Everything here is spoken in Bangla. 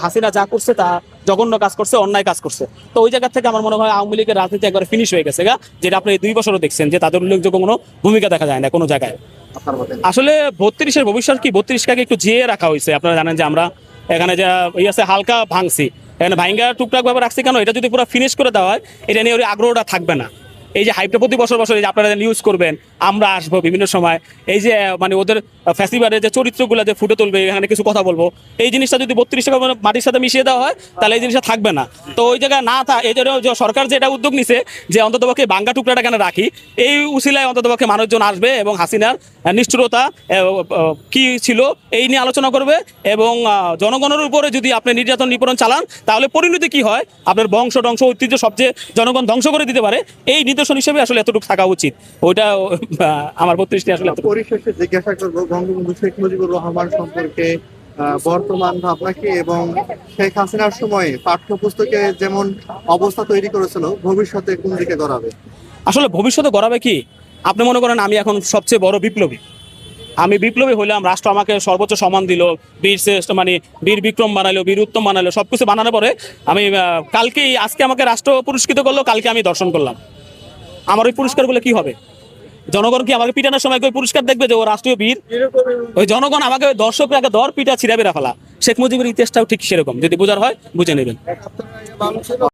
হাসিনা যা করছে তা জঘন্য কাজ করছে, অন্যায় কাজ করছে। তো ওই জায়গা থেকে আমার মনে হয় আওয়ামী লীগের রাজনীতি একবার ফিনিশ হয়ে গেছে গা, যেটা আপনি এই 2 বছরও দেখছেন যে তাদের উল্লেখযোগ্য কোনো ভূমিকা দেখা যায় না কোনো জায়গায়। আসলে 32-এর ভবিষ্যৎ কি, 32-টাকে একটু জিয়ে রাখা হয়েছে। আপনারা জানেন যে আমরা এখানে যা আছে হালকা ভাঙছি, এখানে ভাঙ্গা টুকটাক ভাবে রাখছি কেন, এটা যদি পুরো ফিনিশ করে দেওয়া হয় এটা নিয়ে ওই আগ্রহটা থাকবে না। এই যে হাইপটা প্রতি বছর বছর এই যে আপনারা নিউজ করবেন, আমরা আসবো বিভিন্ন সময়, এই যে মানে ওদের ফেস্টিভ্যালের যে চরিত্রগুলো যে ফুটে তুলবে, এখানে কিছু কথা বলবো, এই জিনিসটা যদি 32 টাকা মাটির সাথে মিশিয়ে দেওয়া হয় তাহলে এই জিনিসটা থাকবে না। তো ওই জায়গায় না এই জন্য সরকার যেটা উদ্যোগ নিছে যে অন্ততপক্ষে ভাঙ্গা টুকরাটা কেন রাখি, এই উসিলায় অন্ততপক্ষে মানুষজন আসবে এবং হাসিনার নিষ্ঠুরতা কি ছিল এই নিয়ে আলোচনা করবে। এবং জনগণের উপরে যদি আপনি নির্যাতন নিপীড়ন চালান তাহলে পরিণতি কি হয়, আপনার বংশ ঐতিহ্য সবচেয়ে জনগণ ধ্বংস করে দিতে পারে, এই নিদর্শন হিসেবে আসলে এতটুকু থাকা উচিত। ওইটা আমার 32টি আসলে। পরিশেষে জিজ্ঞাসা করবো বঙ্গবন্ধু শেখ মুজিবুর রহমান সম্পর্কে বর্তমান ভাবনা কি, এবং শেখ হাসিনার সময়ে পাঠ্যপুস্তকে যেমন অবস্থা তৈরি করেছিল ভবিষ্যতে কোন দিকে গড়াবে? আসলে ভবিষ্যতে গড়াবে কি, আপনি মনে করেন আমি এখন সবচেয়ে বড় বিপ্লবী, আমি বিপ্লবী হইলাম, রাষ্ট্র আমাকে সর্বোচ্চ সম্মান দিল, বীর শ্রেষ্ঠ মানে বীর বিক্রম বানাইলো, বীর উত্তম বানাইলো, সবকিছু বানানোর পরে আমি কালকেই আজকে আমাকে রাষ্ট্র পুরস্কৃত করলো, কালকে আমি দর্শন করলাম, আমার ওই পুরস্কারগুলো কি হবে? জনগণ কি আমাকে পিটানোর সময় ওই পুরস্কার দেখবে যে ও রাষ্ট্রীয় বীর? ওই জনগণ আমাকে দর্শকরা আগে দর পিটা ছিঁড়া বেড়া ফেলা। শেখ মুজিবের ইতিহাসটাও ঠিক সেরকম, যদি বোঝার হয় বুঝে নেবেন।